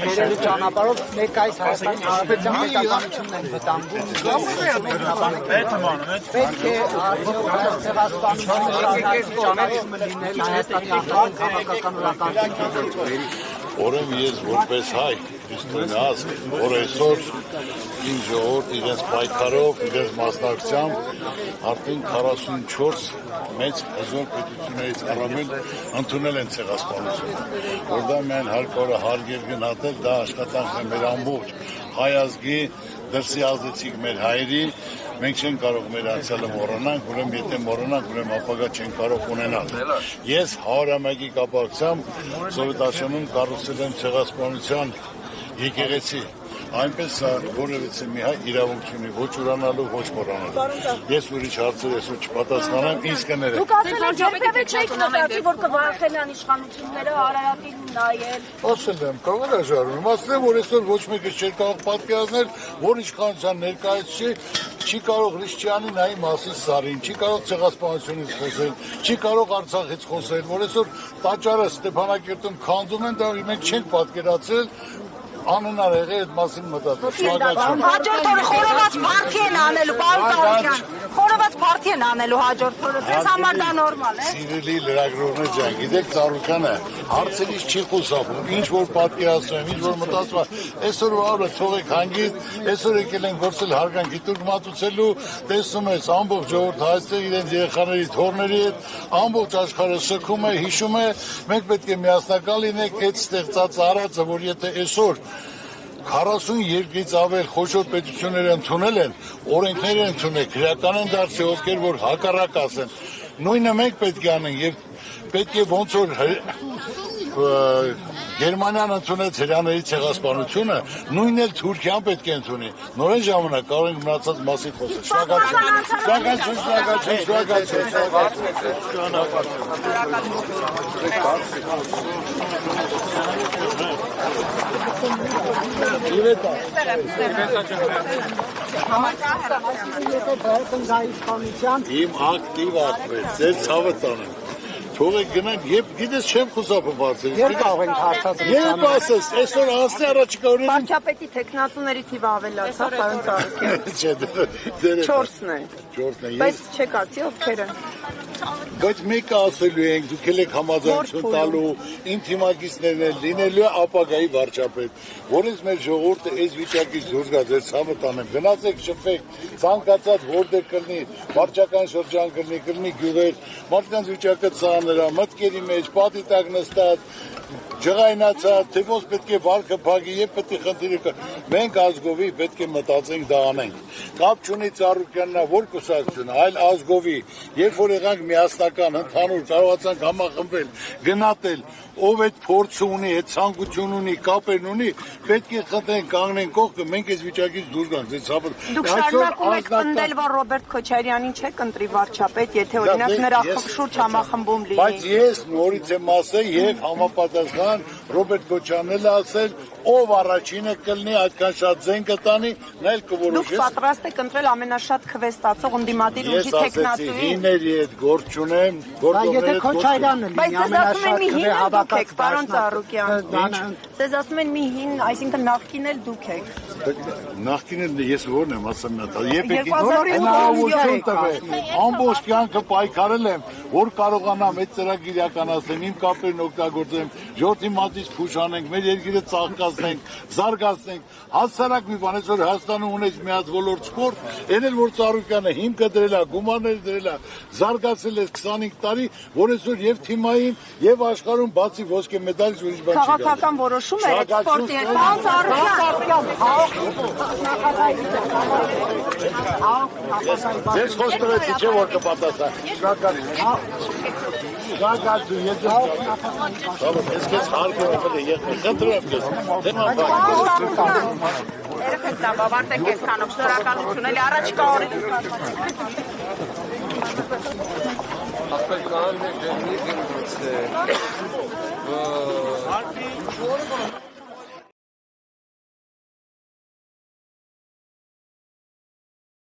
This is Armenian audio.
բերելու ճանապարհով ներկայիս Հայաստանի Հանրապետության հայկականությունն են վտանգում։ Պետք է ցեղասպանությունը լինել Հայաստանի արտաքին քաղաքական օրականության։ Ուրեմն ես որպես հայ քրիստոնյաս, որ այսօր իմ ժողովուրդ իրենց պայքարով, իրենց մասնակցությամբ արդեն 44 մեծ հզոր պետություններից առավել ընդունել են ցեղասպանությունը, որ դա միայն հարկորը հարգել գնահատել, դա աշխատանքն է մեր ամբողջ հայ ազգի, դրսի ազդեցիկ մեր հայերի, մենք չենք կարող մեր անցյալը մոռանանք, ուրեմն եթե մոռանանք, ուրեմն ապագա չենք կարող ունենալ։ Ես 101-ի կապակցությամբ Սովետաշրջանում կառուցել եմ ցեղասպանության եկեղեցի, այնպես որևէ մի հայ իրավունք չունի ոչ ուրանալու, ոչ մոռանալու։ Ես ուրիշ հարցեր այսօր չպատասխանեմ, ինձ կներեք։ Դուք ասել եք երբևէ չեք մտածի, որ կվախենան իշխանությունները Արարատին նայել։ Ասել եմ, կարող է ժառանգում, ասել եմ, որ այսօր ոչ մեկը չէր կարող պատկերացնել, որ իշխանության ներկայացուցիչ չի կարող Հրիշչյանի նայի մասի սարին, չի կարող ցեղասպանությունից խոսել, չի կարող Արցախից խոսել, որ այսօր տաճարը Ստեփանակերտում քանդում են, դա մենք չենք պատկերացրել, անհնար եղել այդ մասին մտածել։ Հաջորդ օրը խորոված փարթի են անելու, պարոն Ծառուկյան։ Խորոված փարթի են անելու հաջորդ օրը, ձեզ համար դա նորմալ է։ Սիրելի լրագրողներ ջան, գիտեք Ծառուկյանը հարցերից չի խուսափում, ինչ որ պատկերացնում, ինչ որ մտածում, այսօր օրը թողեք հանգիստ, այսօր եկել են գործել հարգանքի տուրք մատուցելու, տեսնում ես ամբողջ ժողովուրդ Հայաստան իրենց երեխաների թորների հետ, ամբողջ աշխարհը սգում է, հիշում է, մենք պետք է միասնական լինենք այդ ստեղծած արածը, որ եթե այսօր 40 երկրից ավել խոշոր պետությունները ընդունել են, օրենքներ են ընդունել, քրեական են դարձել, ովքեր որ հակառակ ասեն, նույնը մենք պետք է անենք եւ պետք է ոնց որ Գերմանիան ընդունեց հրեաների ցեղասպանությունը, նույնն էլ Թուրքիան պետք է ընդունի։ Նորեն ժամանակ կարող ենք մնացած մասի խոսել։ Իմ ակտիվ ակվեց, ձեր ցավը տանեմ։ Թողեք գնանք, երբ գիտես չեմ խուսափում հարցերից։ Երբ կարող ենք հարցազրույց անել։ Երբ ասես, այսօր անցնի առաջիկա օրերին։ Վարչապետի տեխնատուների թիվը ավելացավ, պարոն Ծառուկյան։ Չէ, դեր 4-ն է։ 4-ն է։ Բայց չեք ասի ովքեր են։ Բայց մեկը ասելու ենք, դուք եք համաձայնություն տալու, իմ թիմակիցներն են լինելու է ապագայի վարչապետ, որից մեր ժողովուրդը այս վիճակից դուրս գա, ձեր ցավը տանեմ, գնացեք շփվեք, ցանկացած որտեղ կլինի, վարչական շրջան կլինի գյուղեր, մարդկանց վիճակը ծանր է, մտքերի մեջ, պատի տակ նստած, ջղայնացած, թե ոնց պետք է վարկը փակի, երբ պետք է խնդիրը կա։ Մենք ազգովի պետք է մտածենք դա անենք։ Կապ չունի Ծառուկյանն որ կուսակցությունը, այլ ազգովի, երբ որ եղանք միասնական, ընդհանուր կարողացանք համախմբել, գնահատել, ով այդ փորձը ունի, այդ ցանկություն ունի, կապերն ունի, պետք է խնդրենք, կանգնենք կողքը, մենք այս վիճակից դուրս գանք, ձեզ ցավը։ Դուք շարունակում եք պնդել, որ Ռոբերտ Քոչարյանին չեք ընտրի վարչապետ, եթե օրինակ նրա շուրջ համախմբում լինի։ Բայց ես նորից եմ ասել եւ համապատասխան Ռոբերտ Քոչարյանն էլ ասել, ով առաջինը կլինի, այդքան շատ ձեն կտանի, նա էլ կորոշի։ Դուք պատրաստ եք ընտրել ամենաշատ քվեստացող ընդդիմադիր ուժի տեխնատուին։ Հիների հետ գործ չունեմ, Եթե Քոչարյանը Բայց ձեզ ասում են մի հին դուք եք, պարոն Ծառուկյան։ Ձեզ ասում են մի հին, այսինքն նախկին էլ դուք եք։ Նախկին էլ ես ո՞րն եմ ասում նա։ Եպեք հնարավորություն տվեք։ Ամբողջ կյանքը պայքարել եմ, որ կարողանամ այդ ծրագիր իրականացնել, իմ կապերն օգտագործեմ, ժողովրդի մատից փուշ անենք, մեր երկիրը ծաղկացնենք, զարգացնենք։ Հասարակ մի բան, այսօր Հայաստանում ունես մի հատ ոլորտ սպորտ, այն էլ որ Ծառուկյանը հիմքը դրել է, գումարներ դրել է, զարգացել է 25 տարի, որ այսօր եւ թիմային եւ աշխարհում բացի ոսկե մեդալից ուրիշ բան չի։ Քաղաքական որոշում է սպորտի հետ։ Պարոն Ծառուկյան, ձեզ խոստովեցի չէ որ կպատասխան։ Շնորհակալություն, ես քեզ հարգում եմ, խնդրում եմ քեզ։ Երեխեք դա բավարդեք այսքանով, շնորհակալություն, էլի առաջիկա օրերին։ Afrikaner, der nie genutzt.